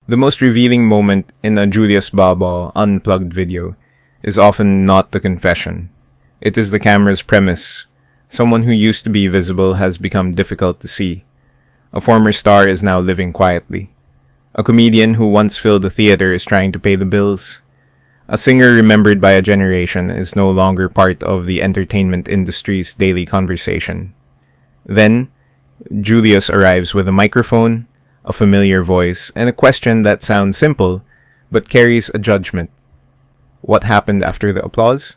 The most revealing moment in a Julius Babao Unplugged video is often not the confession. It is the camera's premise. Someone who used to be visible has become difficult to see. A former star is now living quietly. A comedian who once filled a theater is trying to pay the bills. A singer remembered by a generation is no longer part of the entertainment industry's daily conversation. Then, Julius arrives with a microphone, a familiar voice, and a question that sounds simple, but carries a judgment. What happened after the applause?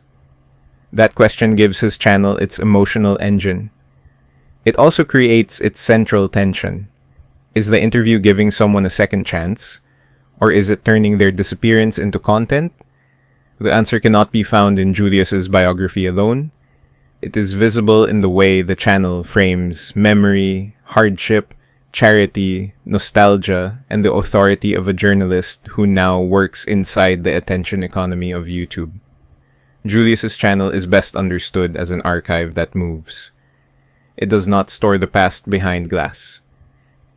That question gives his channel its emotional engine. It also creates its central tension. Is the interview giving someone a second chance? Or is it turning their disappearance into content? The answer cannot be found in Julius's biography alone. It is visible in the way the channel frames memory, hardship, charity, nostalgia, and the authority of a journalist who now works inside the attention economy of YouTube. Julius's channel is best understood as an archive that moves. It does not store the past behind glass.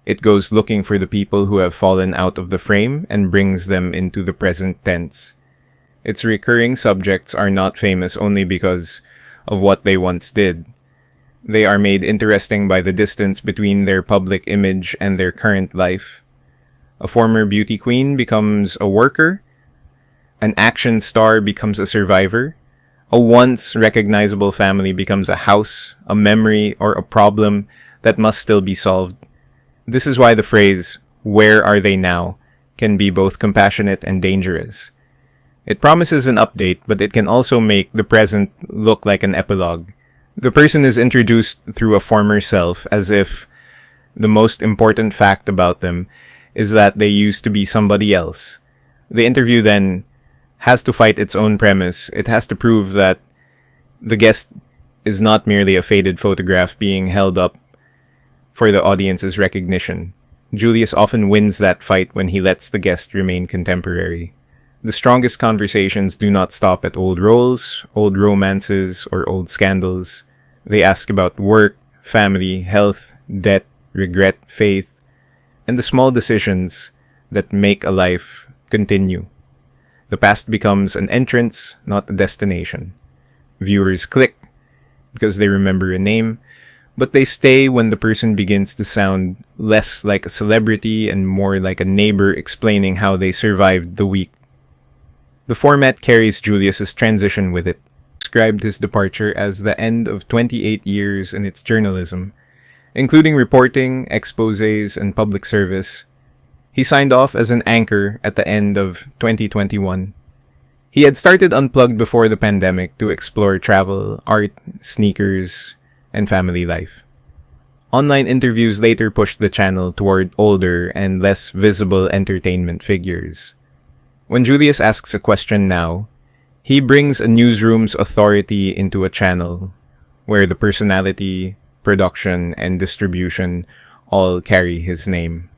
It goes looking for the people who have fallen out of the frame and brings them into the present tense. Its recurring subjects are not famous only because of what they once did. They are made interesting by the distance between their public image and their current life. A former beauty queen becomes a worker. An action star becomes a survivor. A once recognizable family becomes a house, a memory, or a problem that must still be solved. This is why the phrase, "Where are they now?" can be both compassionate and dangerous. It promises an update, but it can also make the present look like an epilogue. The person is introduced through a former self, as if the most important fact about them is that they used to be somebody else. The interview then has to fight its own premise. It has to prove that the guest is not merely a faded photograph being held up for the audience's recognition. Julius often wins that fight when he lets the guest remain contemporary. The strongest conversations do not stop at old roles, old romances, or old scandals. They ask about work, family, health, debt, regret, faith, and the small decisions that make a life continue. The past becomes an entrance, not a destination. Viewers click because they remember a name, but they stay when the person begins to sound less like a celebrity and more like a neighbor explaining how they survived the week. The format carries Julius's transition with it. Described his departure as the end of 28 years in its journalism, including reporting, exposés, and public service. He signed off as an anchor at the end of 2021. He had started Unplugged before the pandemic to explore travel, art, sneakers, and family life. Online interviews later pushed the channel toward older and less visible entertainment figures. When Julius asks a question now, he brings a newsroom's authority into a channel where the personality, production, and distribution all carry his name.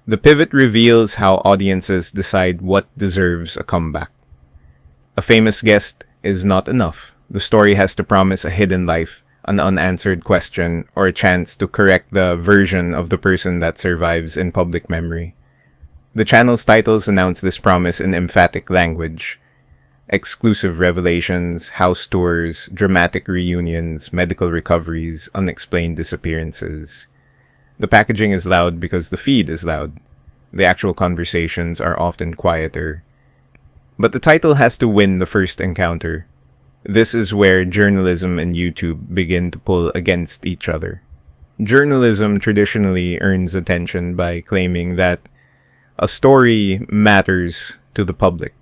The pivot reveals how audiences decide what deserves a comeback. A famous guest is not enough. The story has to promise a hidden life, an unanswered question, or a chance to correct the version of the person that survives in public memory. The channel's titles announce this promise in emphatic language. Exclusive revelations, house tours, dramatic reunions, medical recoveries, unexplained disappearances. The packaging is loud because the feed is loud. The actual conversations are often quieter. But the title has to win the first encounter. This is where journalism and YouTube begin to pull against each other. Journalism traditionally earns attention by claiming that a story matters to the public.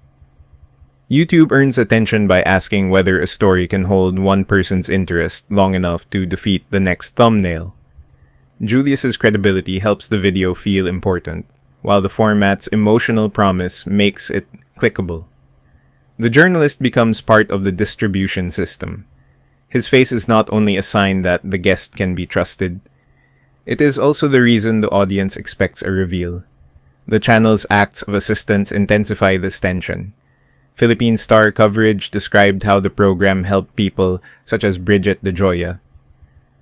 YouTube earns attention by asking whether a story can hold one person's interest long enough to defeat the next thumbnail. Julius's credibility helps the video feel important, while the format's emotional promise makes it clickable. The journalist becomes part of the distribution system. His face is not only a sign that the guest can be trusted, it is also the reason the audience expects a reveal. The channel's acts of assistance intensify this tension. Philippine Star coverage described how the program helped people such as Bridget De Joya,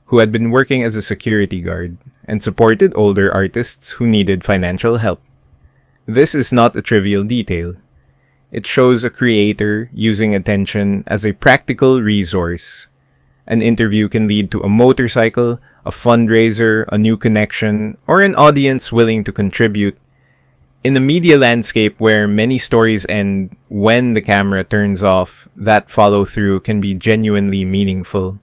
who had been working as a security guard, and supported older artists who needed financial help. This is not a trivial detail. It shows a creator using attention as a practical resource. An interview can lead to a motorcycle, a fundraiser, a new connection, or an audience willing to contribute. In a media landscape where many stories end when the camera turns off, that follow-through can be genuinely meaningful.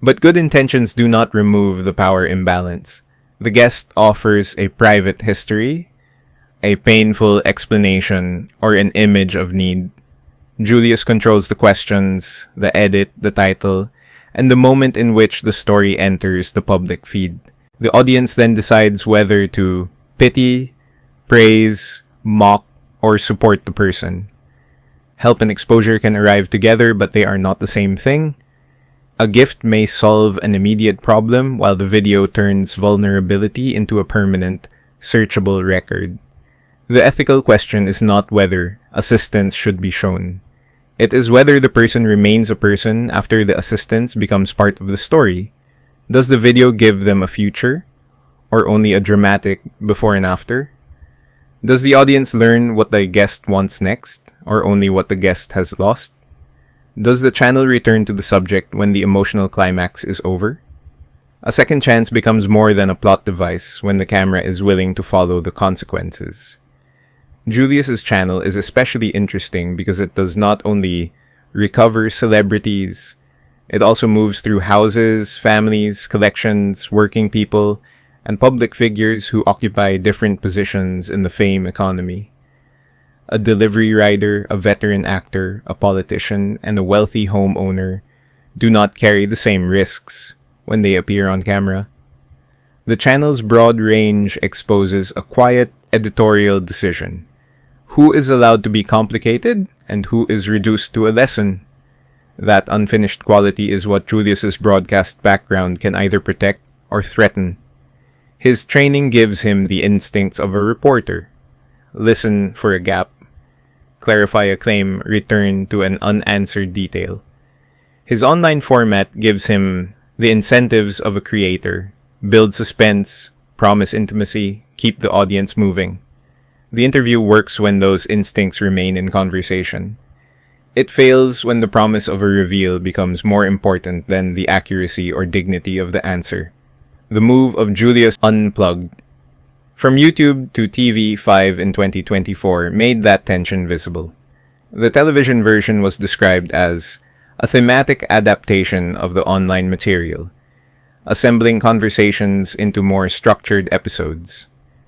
But good intentions do not remove the power imbalance. The guest offers a private history, a painful explanation, or an image of need. Julius controls the questions, the edit, the title, and the moment in which the story enters the public feed. The audience then decides whether to pity, praise, mock, or support the person. Help and exposure can arrive together, but they are not the same thing. A gift may solve an immediate problem, while the video turns vulnerability into a permanent, searchable record. The ethical question is not whether assistance should be shown. It is whether the person remains a person after the assistance becomes part of the story. Does the video give them a future, or only a dramatic before and after? Does the audience learn what the guest wants next, or only what the guest has lost? Does the channel return to the subject when the emotional climax is over? A second chance becomes more than a plot device when the camera is willing to follow the consequences. Julius's channel is especially interesting because it does not only recover celebrities, it also moves through houses, families, collections, working people, and public figures who occupy different positions in the fame economy. A delivery rider, a veteran actor, a politician, and a wealthy homeowner do not carry the same risks when they appear on camera. The channel's broad range exposes a quiet editorial decision. Who is allowed to be complicated and who is reduced to a lesson? That unfinished quality is what Julius's broadcast background can either protect or threaten. His training gives him the instincts of a reporter. Listen for a gap. Clarify a claim, return to an unanswered detail. His online format gives him the incentives of a creator. Build suspense, promise intimacy, keep the audience moving. The interview works when those instincts remain in conversation. It fails when the promise of a reveal becomes more important than the accuracy or dignity of the answer. The move of Julius Unplugged from YouTube to TV5 in 2024 made that tension visible. The television version was described as a thematic adaptation of the online material, assembling conversations into more structured episodes.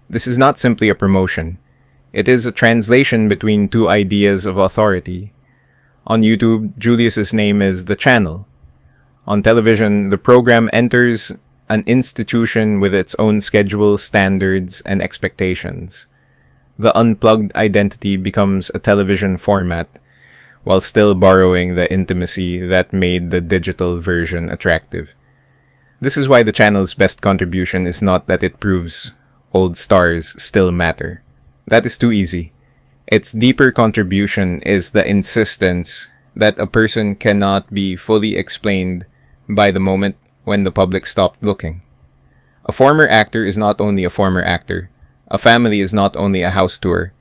This is not simply a promotion. It is a translation between two ideas of authority. On YouTube, Julius's name is the channel. On television, the program enters an institution with its own schedule, standards, and expectations. The unplugged identity becomes a television format, while still borrowing the intimacy that made the digital version attractive. This is why the channel's best contribution is not that it proves old stars still matter. That is too easy. Its deeper contribution is the insistence that a person cannot be fully explained by the moment when the public stopped looking. A former actor is not only a former actor. A family is not only a house tour.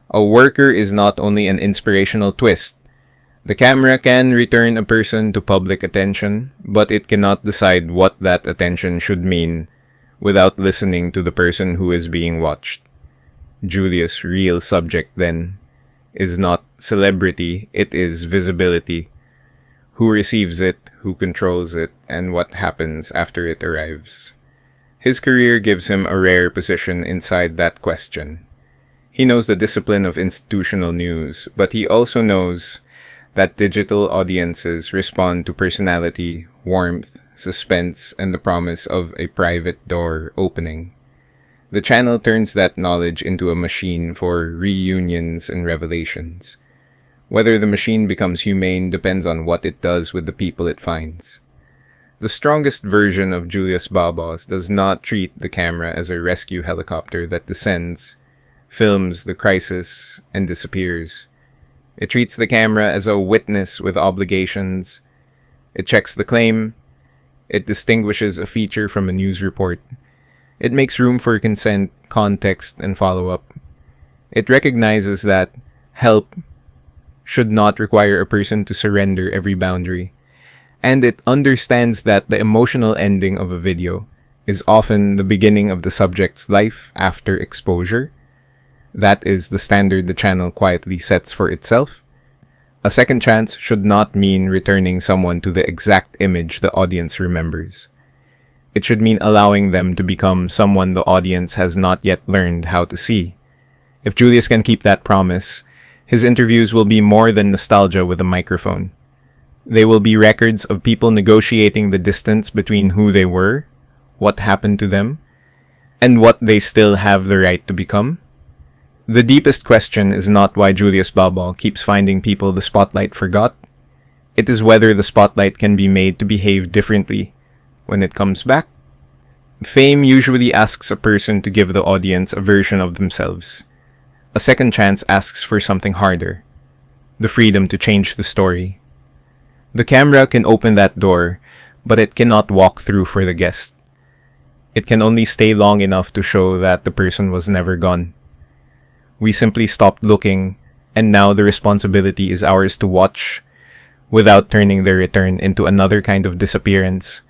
A worker is not only an inspirational twist. The camera can return a person to public attention, but it cannot decide what that attention should mean without listening to the person who is being watched. Julius' real subject, then, is not celebrity, it is visibility. Who receives it, who controls it, and what happens after it arrives. His career gives him a rare position inside that question. He knows the discipline of institutional news, but he also knows that digital audiences respond to personality, warmth, suspense, and the promise of a private door opening. The channel turns that knowledge into a machine for reunions and revelations. Whether the machine becomes humane depends on what it does with the people it finds. The strongest version of Julius Babao does not treat the camera as a rescue helicopter that descends, films the crisis, and disappears. It treats the camera as a witness with obligations. It checks the claim. It distinguishes a feature from a news report. It makes room for consent, context, and follow-up. It recognizes that help should not require a person to surrender every boundary. And it understands that the emotional ending of a video is often the beginning of the subject's life after exposure. That is the standard the channel quietly sets for itself. A second chance should not mean returning someone to the exact image the audience remembers. It should mean allowing them to become someone the audience has not yet learned how to see. If Julius can keep that promise, his interviews will be more than nostalgia with a microphone. They will be records of people negotiating the distance between who they were, what happened to them, and what they still have the right to become. The deepest question is not why Julius Babao keeps finding people the spotlight forgot. It is whether the spotlight can be made to behave differently when it comes back. Fame usually asks a person to give the audience a version of themselves. A second chance asks for something harder, the freedom to change the story. The camera can open that door, but it cannot walk through for the guest. It can only stay long enough to show that the person was never gone. We simply stopped looking, and now the responsibility is ours to watch, without turning their return into another kind of disappearance